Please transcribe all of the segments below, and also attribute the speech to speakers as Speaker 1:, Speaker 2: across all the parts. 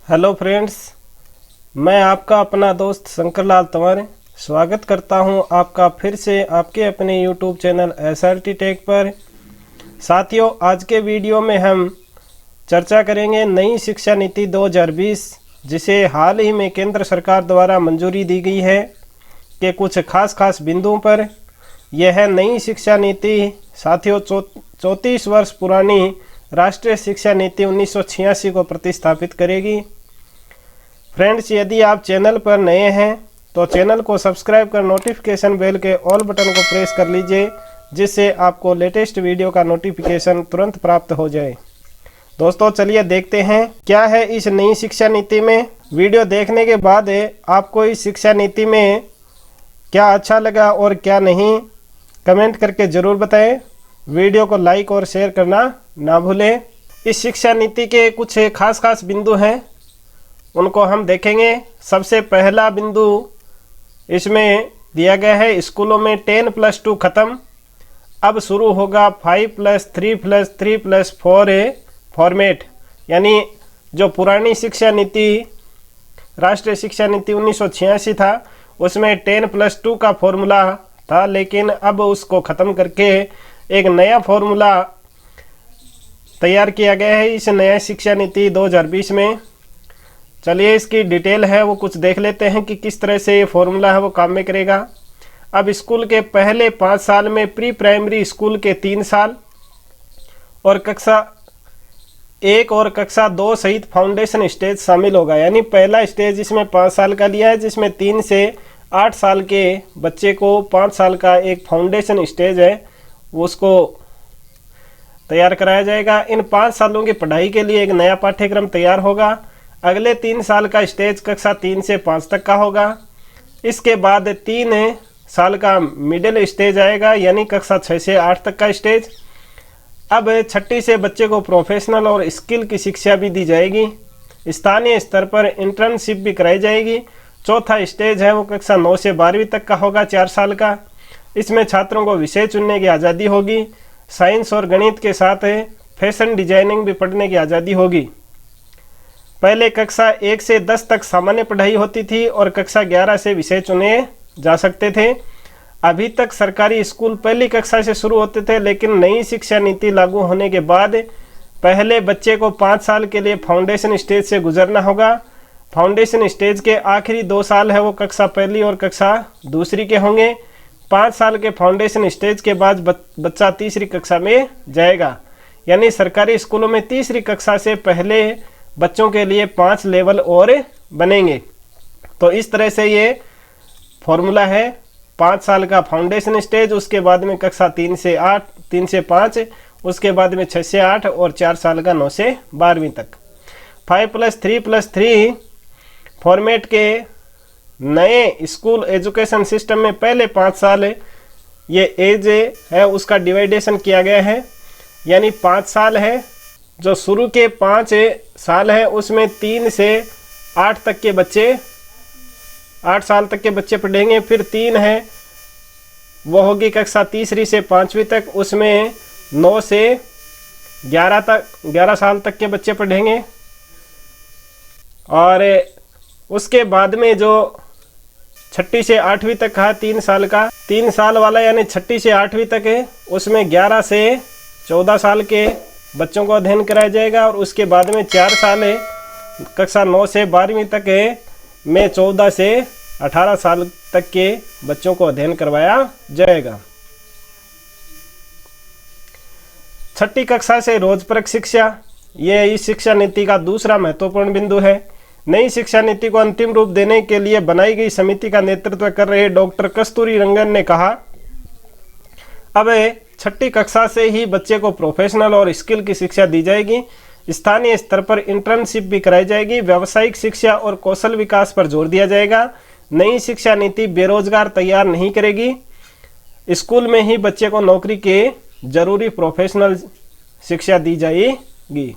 Speaker 1: Hello friends, मैं आपका अपना दोस्त शंकर लाल तंवर स्वागत करता हूं आपका फिर से आपके अपने यूट्यूब चैनल SRT टेक पर। साथियों, आज के वीडियो में हम चर्चा करेंगे नई शिक्षा नीति 2020 जिसे हाल ही में केंद्र सरकार द्वारा मंजूरी दी गई है के कुछ खास बिंदुओं पर। यह है नई शिक्षा नीति। साथियों, 34 वर्ष पुरानी राष्ट्रीय शिक्षा नीति 1986 को प्रतिस्थापित करेगी। फ्रेंड्स, यदि आप चैनल पर नए हैं तो चैनल को सब्सक्राइब कर नोटिफिकेशन बेल के ऑल बटन को प्रेस कर लीजिए, जिससे आपको लेटेस्ट वीडियो का नोटिफिकेशन तुरंत प्राप्त हो जाए। दोस्तों, चलिए देखते हैं क्या है इस नई शिक्षा नीति में। वीडियो देखने के बाद आपको इस शिक्षा नीति में क्या अच्छा लगा और क्या नहीं, कमेंट करके ज़रूर बताएं। वीडियो को लाइक और शेयर करना ना भूलें। इस शिक्षा नीति के कुछ खास बिंदु हैं, उनको हम देखेंगे। सबसे पहला बिंदु इसमें दिया गया है, स्कूलों में 10+2 खत्म, अब शुरू होगा 5+3+3+4 फॉर्मेट। यानी जो पुरानी शिक्षा नीति राष्ट्रीय शिक्षा नीति 1986 था उसमें 10+2 का फॉर्मूला था, लेकिन अब उसको ख़त्म करके एक नया फॉर्मूला तैयार किया गया है इस नया शिक्षा नीति 2020 में। चलिए इसकी डिटेल है वो कुछ देख लेते हैं कि किस तरह से ये फॉर्मूला है वो काम में करेगा। अब स्कूल के पहले 5 साल में प्री प्राइमरी स्कूल के 3 साल और कक्षा 1 और कक्षा 2 सहित फाउंडेशन स्टेज शामिल होगा। यानी पहला स्टेज इसमें 5 साल का लिया है, जिसमें 3 से 8 साल के बच्चे को 5 साल का एक फाउंडेशन स्टेज है उसको तैयार कराया जाएगा। इन 5 सालों की पढ़ाई के लिए एक नया पाठ्यक्रम तैयार होगा। अगले 3 साल का स्टेज कक्षा 3 से 5 तक का होगा। इसके बाद 3 साल का मिडिल स्टेज आएगा, यानी कक्षा 6 से 8 तक का स्टेज। अब 6ठी से बच्चे को प्रोफेशनल और स्किल की शिक्षा भी दी जाएगी। स्थानीय स्तर पर इंटर्नशिप भी कराई जाएगी। चौथा स्टेज है वो कक्षा 9 से 12वीं तक का होगा, 4 साल का। इसमें छात्रों को विषय चुनने की आज़ादी होगी। साइंस और गणित के साथ फैशन डिजाइनिंग भी पढ़ने की आज़ादी होगी। पहले कक्षा 1 से 10 तक सामान्य पढ़ाई होती थी और कक्षा 11 से विषय चुने जा सकते थे। अभी तक सरकारी स्कूल पहली कक्षा से शुरू होते थे, लेकिन नई शिक्षा नीति लागू होने के बाद पहले बच्चे को 5 साल के लिए फाउंडेशन स्टेज से गुजरना होगा। फाउंडेशन स्टेज के आखिरी 2 साल है वो कक्षा 1 और कक्षा 2 के होंगे। 5 साल के फाउंडेशन स्टेज के बाद बच्चा 3री कक्षा में जाएगा। यानी सरकारी स्कूलों में 3री कक्षा से पहले बच्चों के लिए 5 लेवल और बनेंगे। तो इस तरह से ये फॉर्मूला है। 5 साल का फाउंडेशन स्टेज, उसके बाद में कक्षा 3 से 5, उसके बाद में 6 से 8 और 4 साल का 9 से 12वीं तक। 5+3+3 फॉर्मेट के नए स्कूल एजुकेशन सिस्टम में पहले 5 साल ये एज है उसका डिवाइडेशन किया गया है। यानी 5 साल है, जो शुरू के 5 साल है उसमें 3 से 8 तक के बच्चे 8 साल तक के बच्चे पढ़ेंगे। फिर 3 है वो होगी कक्षा 3री से 5वीं तक, उसमें 9 से 11 साल तक के बच्चे पढ़ेंगे। और उसके बाद में जो 6ठी से 8वीं तक का 3 साल का 3 साल वाला, यानी 6ठी से 8वीं तक है उसमें 11 से 14 साल के बच्चों को अध्ययन कराया जाएगा। और उसके बाद में 4 साल है कक्षा 9 से 12वीं तक है में 14 से 18 साल तक के बच्चों को अध्ययन करवाया जाएगा। 6ठी कक्षा से रोजपरक शिक्षा, ये इस शिक्षा नीति का दूसरा महत्वपूर्ण बिंदु है। नई शिक्षा नीति को अंतिम रूप देने के लिए बनाई गई समिति का नेतृत्व कर रहे डॉक्टर कस्तूरी रंगन ने कहा, अब 6ठी कक्षा से ही बच्चे को प्रोफेशनल और स्किल की शिक्षा दी जाएगी। स्थानीय स्तर पर इंटर्नशिप भी कराई जाएगी। व्यावसायिक शिक्षा और कौशल विकास पर जोर दिया जाएगा। नई शिक्षा नीति बेरोजगार तैयार नहीं करेगी। स्कूल में ही बच्चे को नौकरी के जरूरी प्रोफेशनल शिक्षा दी जाएगी।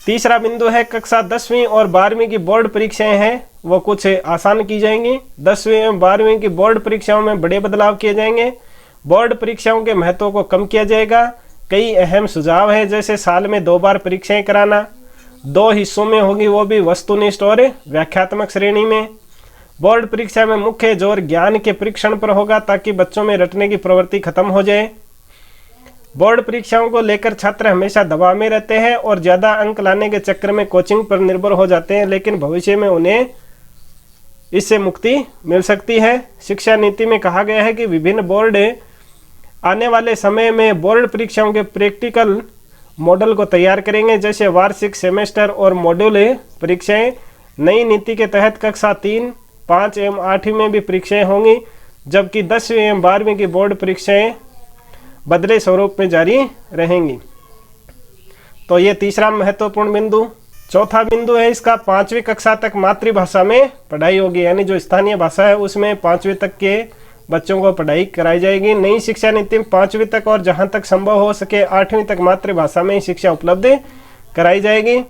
Speaker 1: तीसरा बिंदु है कक्षा 10वीं और 12वीं की बोर्ड परीक्षाएं हैं वो कुछ आसान की जाएंगी। 10वीं और 12वीं की बोर्ड परीक्षाओं में बड़े बदलाव किए जाएंगे। बोर्ड परीक्षाओं के महत्व को कम किया जाएगा। कई अहम सुझाव हैं, जैसे साल में 2 बार परीक्षाएं कराना, 2 हिस्सों में होगी, वो भी वस्तुनिष्ठ और व्याख्यात्मक श्रेणी में। बोर्ड परीक्षा में मुख्य जोर ज्ञान के परीक्षण पर होगा ताकि बच्चों में रटने की प्रवृत्ति खत्म हो जाए। बोर्ड परीक्षाओं को लेकर छात्र हमेशा दबाव में रहते हैं और ज़्यादा अंक लाने के चक्कर में कोचिंग पर निर्भर हो जाते हैं, लेकिन भविष्य में उन्हें इससे मुक्ति मिल सकती है। शिक्षा नीति में कहा गया है कि विभिन्न बोर्ड आने वाले समय में बोर्ड परीक्षाओं के प्रैक्टिकल मॉडल को तैयार करेंगे, जैसे वार्षिक, सेमेस्टर और मॉड्यूल परीक्षाएं। नई नीति के तहत कक्षा 3, 5 एवं 8वीं में भी परीक्षाएं होंगी, जबकि 10वीं एवं 12वीं की बोर्ड परीक्षाएं बदले स्वरूप में जारी रहेंगी। तो ये तीसरा महत्वपूर्ण बिंदु। चौथा बिंदु है इसका, 5वीं कक्षा तक मातृभाषा में पढ़ाई होगी, यानी जो स्थानीय भाषा है उसमें 5वीं तक के बच्चों को पढ़ाई कराई जाएगी। नई शिक्षा नीति में 5वीं तक और जहां तक संभव हो सके 8वीं तक मातृभाषा में ही शिक्षा उपलब्ध कराई जाएगी।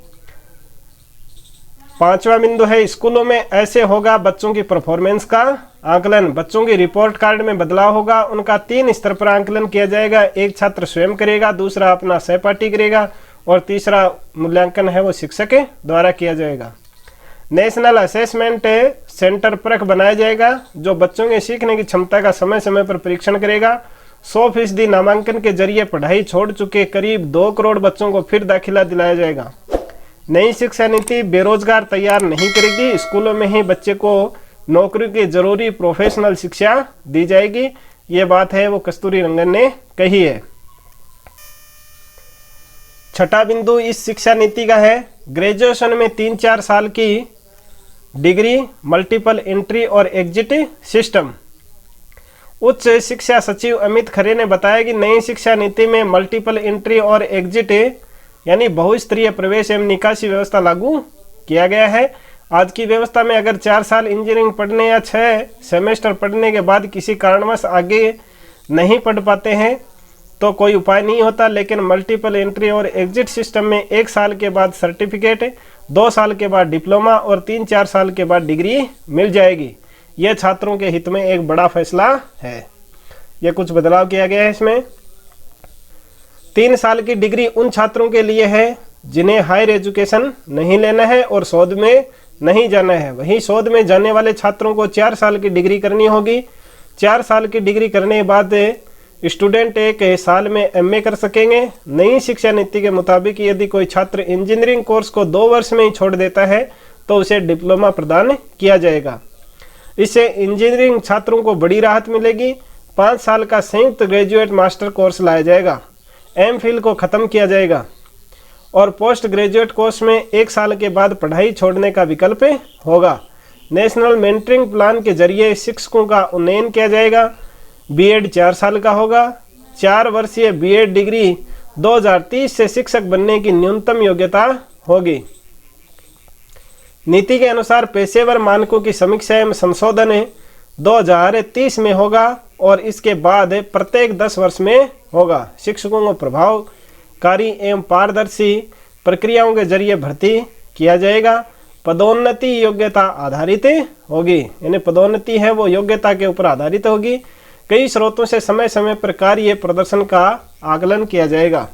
Speaker 1: 5वां बिंदु है, स्कूलों में ऐसे होगा बच्चों की परफॉर्मेंस का आकलन। बच्चों की रिपोर्ट कार्ड में बदलाव होगा, उनका 3 स्तर पर आकलन किया जाएगा। एक छात्र स्वयं करेगा, दूसरा अपना सहपाठी करेगा और तीसरा मूल्यांकन है वो शिक्षक के द्वारा किया जाएगा। नेशनल असेसमेंट सेंटर परख बनाया जाएगा, जो बच्चों के सीखने की क्षमता का समय समय पर परीक्षण करेगा। 100% नामांकन के जरिए पढ़ाई छोड़ चुके करीब 2 करोड़ बच्चों को फिर दाखिला दिलाया जाएगा। नई शिक्षा नीति बेरोजगार तैयार नहीं करेगी, स्कूलों में ही बच्चे को नौकरी की जरूरी प्रोफेशनल शिक्षा दी जाएगी। ये बात है वो कस्तूरी रंगन ने कही है। छठा बिंदु इस शिक्षा नीति का है, ग्रेजुएशन में 3-4 साल की डिग्री, मल्टीपल एंट्री और एग्जिट सिस्टम। उच्च शिक्षा सचिव अमित खरे ने बताया कि नई शिक्षा नीति में मल्टीपल एंट्री और एग्जिट यानी बहुस्तरीय प्रवेश एवं निकासी व्यवस्था लागू किया गया है। आज की व्यवस्था में अगर 4 साल इंजीनियरिंग पढ़ने या 6 सेमेस्टर पढ़ने के बाद किसी कारणवश आगे नहीं पढ़ पाते हैं तो कोई उपाय नहीं होता, लेकिन मल्टीपल एंट्री और एग्जिट सिस्टम में 1 साल के बाद सर्टिफिकेट, 2 साल के बाद डिप्लोमा और 3-4 साल के बाद डिग्री मिल जाएगी। यह छात्रों के हित में एक बड़ा फैसला है। यह कुछ बदलाव किया गया है इसमें। 3 साल की डिग्री उन छात्रों के लिए है जिन्हें हायर एजुकेशन नहीं लेना है और शोध में नहीं जाना है। वहीं शोध में जाने वाले छात्रों को 4 साल की डिग्री करनी होगी। 4 साल की डिग्री करने के बाद स्टूडेंट 1 साल में एमए कर सकेंगे। नई शिक्षा नीति के मुताबिक यदि कोई छात्र इंजीनियरिंग कोर्स को 2 वर्ष में ही छोड़ देता है तो उसे डिप्लोमा प्रदान किया जाएगा। इससे इंजीनियरिंग छात्रों को बड़ी राहत मिलेगी। 5 साल का संयुक्त ग्रेजुएट मास्टर कोर्स लाया जाएगा। एमफिल को खत्म किया जाएगा और पोस्ट ग्रेजुएट कोर्स में 1 साल के बाद पढ़ाई छोड़ने का विकल्प होगा। नेशनल मेंटरिंग प्लान के जरिए शिक्षकों का उन्नयन किया जाएगा। बीएड 4 साल का होगा। 4 वर्षीय बीएड डिग्री 2030 से शिक्षक बनने की न्यूनतम योग्यता होगी। नीति के अनुसार पेशेवर मानकों की समीक्षा एवं संशोधन 2030 में होगा और इसके बाद प्रत्येक 10 वर्ष में होगा। शिक्षकों को प्रभावकारी एवं पारदर्शी प्रक्रियाओं के जरिए भर्ती किया जाएगा। पदोन्नति योग्यता आधारित होगी, यानी पदोन्नति है वो योग्यता के ऊपर आधारित होगी। कई स्रोतों से समय समय पर कार्य प्रदर्शन का आकलन किया जाएगा।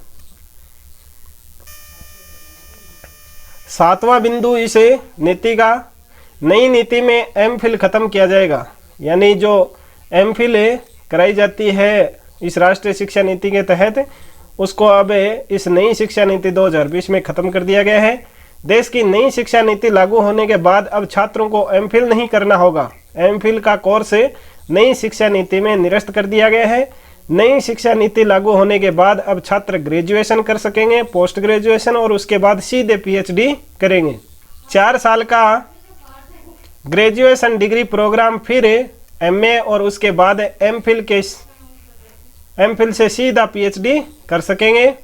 Speaker 1: 7वां बिंदु इस नीति का, नई नीति में एमफिल खत्म किया जाएगा, यानी जो एमफिल कराई जाती है इस राष्ट्रीय शिक्षा नीति के तहत उसको अब इस नई शिक्षा नीति 2020 में खत्म कर दिया गया है। देश की नई शिक्षा नीति लागू होने के बाद अब छात्रों को एमफिल नहीं करना होगा। एमफिल का कोर्स नई शिक्षा नीति में निरस्त कर दिया गया है। नई शिक्षा नीति लागू होने के बाद अब छात्र ग्रेजुएशन कर सकेंगे, पोस्ट ग्रेजुएशन, और उसके बाद सीधे पीएचडी करेंगे। 4 साल का ग्रेजुएशन डिग्री प्रोग्राम, फिर एमए और उसके बाद एमफिल से सीधा पीएचडी कर सकेंगे।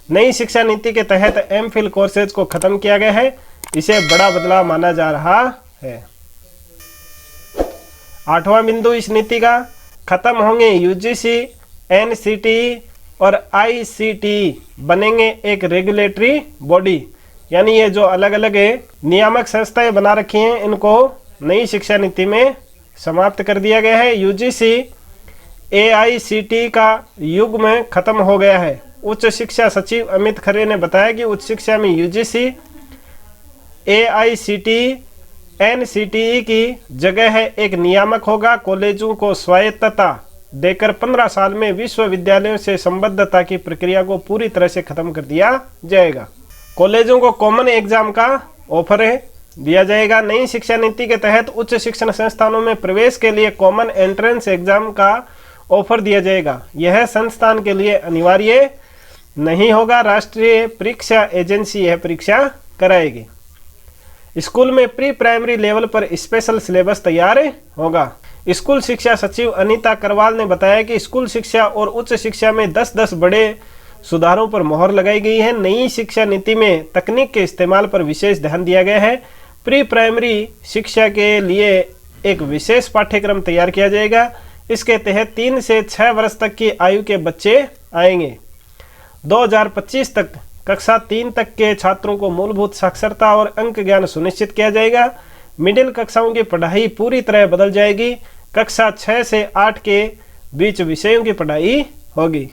Speaker 1: नई शिक्षा नीति के तहत एमफिल कोर्सेज को खत्म किया गया है। इसे बड़ा बदलाव माना जा रहा है। 8वां बिंदु इस नीति का, खत्म होंगे यूजीसी, एनसीटीई और आईसीटीई, बनेंगे एक रेगुलेटरी बॉडी, यानी ये जो अलग अलग नियामक संस्थाएं बना रखी हैं इनको नई शिक्षा नीति में समाप्त कर दिया गया है। यूजीसी एआईसीटीई का युग में खत्म हो गया है। उच्च शिक्षा सचिव अमित खरे ने बताया कि उच्च शिक्षा में यूजीसी, एआईसीटीई, एनसीटीई की जगह है एक नियामक होगा। कॉलेजों को स्वायत्तता देकर 15 साल में विश्वविद्यालयों से संबद्धता की प्रक्रिया को पूरी तरह से खत्म कर दिया जाएगा। कॉलेजों को कॉमन एग्जाम का ऑफर दिया जाएगा। नई शिक्षा नीति के तहत उच्च शिक्षण संस्थानों में प्रवेश के लिए कॉमन एंट्रेंस एग्जाम का ऑफर दिया जाएगा। यह संस्थान के लिए अनिवार्य नहीं होगा। राष्ट्रीय परीक्षा एजेंसी यह परीक्षा कराएगी। स्कूल में प्री प्राइमरी लेवल पर स्पेशल सिलेबस तैयार होगा। स्कूल शिक्षा सचिव अनीता करवाल ने बताया कि स्कूल शिक्षा और उच्च शिक्षा में 10-10 बड़े सुधारों पर मोहर लगाई गई है। नई शिक्षा नीति में तकनीक के इस्तेमाल पर विशेष ध्यान दिया गया है। प्री प्राइमरी शिक्षा के लिए एक विशेष पाठ्यक्रम तैयार किया जाएगा। इसके तहत 3 से 6 वर्ष तक की आयु के बच्चे आएंगे। 2025 तक कक्षा 3 तक के छात्रों को मूलभूत साक्षरता और अंक ज्ञान सुनिश्चित किया जाएगा। मिडिल कक्षाओं की पढ़ाई पूरी तरह बदल जाएगी। कक्षा 6 से 8 के बीच विषयों की पढ़ाई होगी।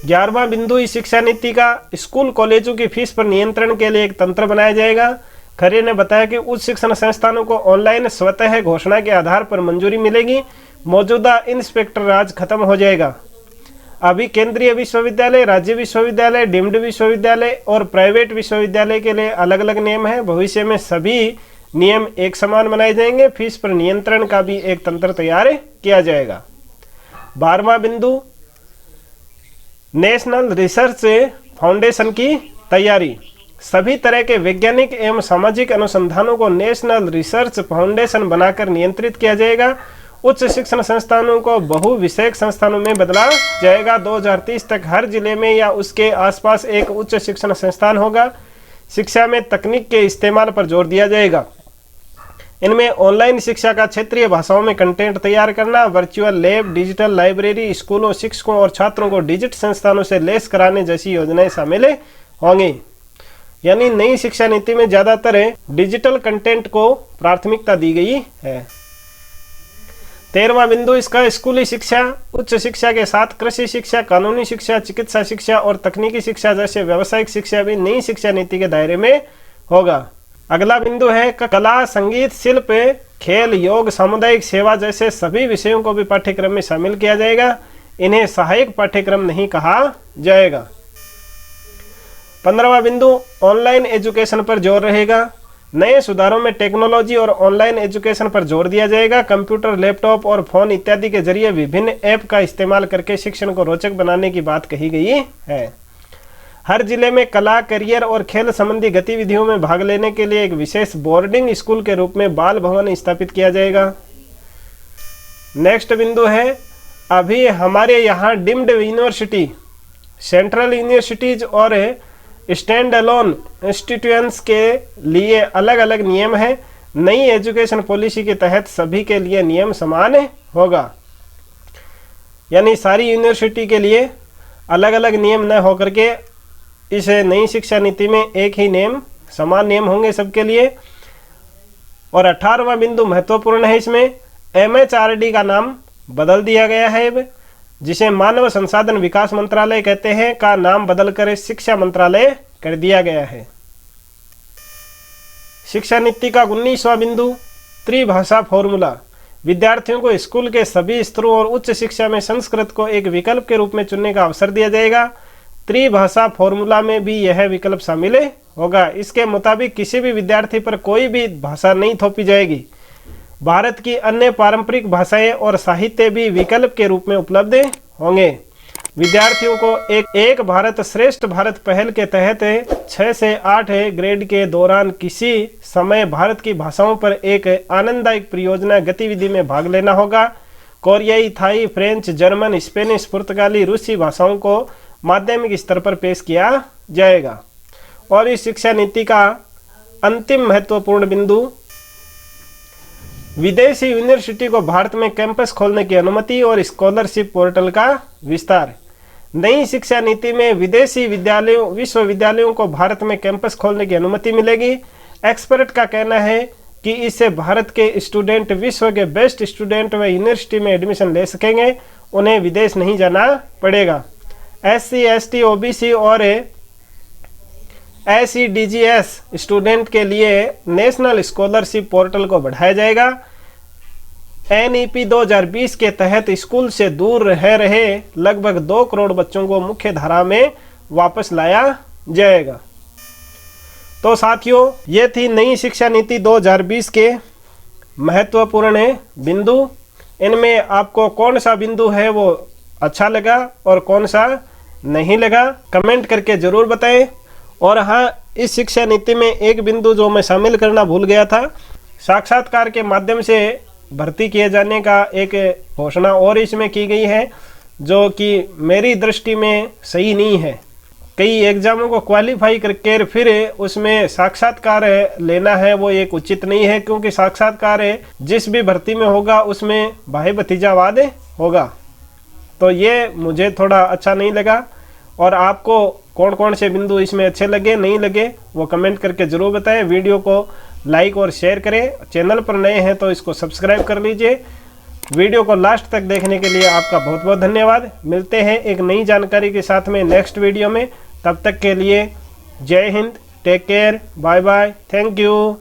Speaker 1: 11वां बिंदु, इस शिक्षा नीति का स्कूल कॉलेजों की फीस पर नियंत्रण के लिए एक तंत्र बनाया जाएगा। खरे ने बताया कि उच्च शिक्षण संस्थानों को ऑनलाइन स्वतः घोषणा के आधार पर मंजूरी मिलेगी। मौजूदा इंस्पेक्टर राज खत्म हो जाएगा। अभी केंद्रीय विश्वविद्यालय, राज्य विश्वविद्यालय, डीम्ड विश्वविद्यालय और प्राइवेट विश्वविद्यालय के लिए अलग अलग नियम हैं। भविष्य में सभी नियम एक समान बनाए जाएंगे। फीस पर नियंत्रण का भी एक तंत्र तैयार किया जाएगा। 12वां बिंदु, नेशनल रिसर्च फाउंडेशन की तैयारी। सभी तरह के वैज्ञानिक एवं सामाजिक अनुसंधानों को नेशनल रिसर्च फाउंडेशन बनाकर नियंत्रित किया जाएगा। उच्च शिक्षण संस्थानों को बहु विषयक संस्थानों में बदला जाएगा। 2030 तक हर जिले में या उसके आसपास एक उच्च शिक्षण संस्थान होगा। शिक्षा में तकनीक के इस्तेमाल पर जोर दिया जाएगा। इनमें ऑनलाइन शिक्षा का क्षेत्रीय भाषाओं में कंटेंट तैयार करना, वर्चुअल लैब, डिजिटल लाइब्रेरी, स्कूलों, शिक्षकों और छात्रों को डिजिटल संस्थानों से लेस कराने जैसी योजनाएं शामिल होंगी। यानी नई शिक्षा नीति में ज्यादातर डिजिटल कंटेंट को प्राथमिकता दी गई है। 13वां बिंदु, इसका स्कूली शिक्षा, उच्च शिक्षा के साथ कृषि शिक्षा, कानूनी शिक्षा, चिकित्सा शिक्षा और तकनीकी शिक्षा जैसे व्यावसायिक शिक्षा भी नई शिक्षा नीति के दायरे में होगा। अगला बिंदु है कला, संगीत, शिल्प, खेल, योग, सामुदायिक सेवा जैसे सभी विषयों को भी पाठ्यक्रम में शामिल किया जाएगा। इन्हें सहायक पाठ्यक्रम नहीं कहा जाएगा। 15वां बिंदु, ऑनलाइन एजुकेशन पर जोर रहेगा। नए सुधारों में टेक्नोलॉजी और ऑनलाइन एजुकेशन पर जोर दिया जाएगा। कंप्यूटर, लैपटॉप और फोन इत्यादि के जरिए विभिन्न ऐप का इस्तेमाल करके शिक्षण को रोचक बनाने की बात कही गई है। हर जिले में कला, करियर और खेल संबंधी गतिविधियों में भाग लेने के लिए एक विशेष बोर्डिंग स्कूल के रूप में बाल भवन स्थापित किया जाएगा। नेक्स्ट बिंदु है, अभी हमारे यहाँ डीम्ड यूनिवर्सिटी, सेंट्रल यूनिवर्सिटीज और स्टैंड अलोन इंस्टीट्यूशंस के लिए अलग अलग नियम हैं। नई एजुकेशन पॉलिसी के तहत सभी के लिए नियम समान होगा। यानी सारी यूनिवर्सिटी के लिए अलग अलग नियम न होकर के इस नई शिक्षा नीति में एक ही नियम, समान नियम होंगे सबके लिए। और 18वां बिंदु महत्वपूर्ण है, इसमें MHRD का नाम बदल दिया गया है, जिसे मानव संसाधन विकास मंत्रालय कहते हैं, का नाम बदलकर शिक्षा मंत्रालय कर दिया गया है। शिक्षा नीति का 19वां बिंदु, त्रिभाषा फॉर्मूला। विद्यार्थियों को स्कूल के सभी स्तरों और उच्च शिक्षा में संस्कृत को एक विकल्प के रूप में चुनने का अवसर दिया जाएगा। त्रिभाषा फॉर्मूला में भी यह विकल्प शामिल होगा। इसके मुताबिक किसी भी विद्यार्थी पर कोई भी भाषा नहीं थोपी जाएगी। भारत की अन्य पारंपरिक भाषाएं और साहित्य भी विकल्प के रूप में उपलब्ध होंगे। विद्यार्थियों को एक भारत श्रेष्ठ भारत पहल के तहत 6 से 8 ग्रेड के दौरान किसी समय भारत की भाषाओं पर एक आनंददायक परियोजना गतिविधि में भाग लेना होगा। कोरियाई, थाई, फ्रेंच, जर्मन, स्पेनिश, पुर्तगाली, रूसी भाषाओं को माध्यमिक स्तर पर पेश किया जाएगा। और इस शिक्षा नीति का अंतिम महत्वपूर्ण बिंदु, विदेशी यूनिवर्सिटी को भारत में कैंपस खोलने की अनुमति और स्कॉलरशिप पोर्टल का विस्तार। नई शिक्षा नीति में विदेशी विश्वविद्यालयों को भारत में कैंपस खोलने की अनुमति मिलेगी। एक्सपर्ट का कहना है कि इससे भारत के स्टूडेंट विश्व के बेस्ट स्टूडेंट व यूनिवर्सिटी में एडमिशन ले सकेंगे, उन्हें विदेश नहीं जाना पड़ेगा। SC, ST, OBC और SEDGS स्टूडेंट के लिए नेशनल स्कॉलरशिप पोर्टल को बढ़ाया जाएगा। NEP 2020 के तहत स्कूल से दूर रह रहे लगभग 2 करोड़ बच्चों को मुख्य धारा में वापस लाया जाएगा। तो साथियों, ये थी नई शिक्षा नीति 2020 के महत्वपूर्ण बिंदु। इनमें आपको कौन सा बिंदु है वो अच्छा लगा और कौन सा नहीं लगा, कमेंट करके ज़रूर बताएं। और हाँ, इस शिक्षा नीति में एक बिंदु जो मैं शामिल करना भूल गया था, साक्षात्कार के माध्यम से भर्ती किए जाने का एक घोषणा और इसमें की गई है, जो कि मेरी दृष्टि में सही नहीं है। कई एग्जामों को क्वालिफाई करके फिर उसमें साक्षात्कार लेना है, वो एक उचित नहीं है, क्योंकि साक्षात्कार जिस भी भर्ती में होगा उसमें भाई भतीजावाद होगा। तो ये मुझे थोड़ा अच्छा नहीं लगा। और आपको कौन कौन से बिंदु इसमें अच्छे लगे नहीं लगे वो कमेंट करके ज़रूर बताएं। वीडियो को लाइक और शेयर करें। चैनल पर नए हैं तो इसको सब्सक्राइब कर लीजिए। वीडियो को लास्ट तक देखने के लिए आपका बहुत बहुत धन्यवाद। मिलते हैं एक नई जानकारी के साथ में नेक्स्ट वीडियो में। तब तक के लिए जय हिंद, take care, bye bye, thank you.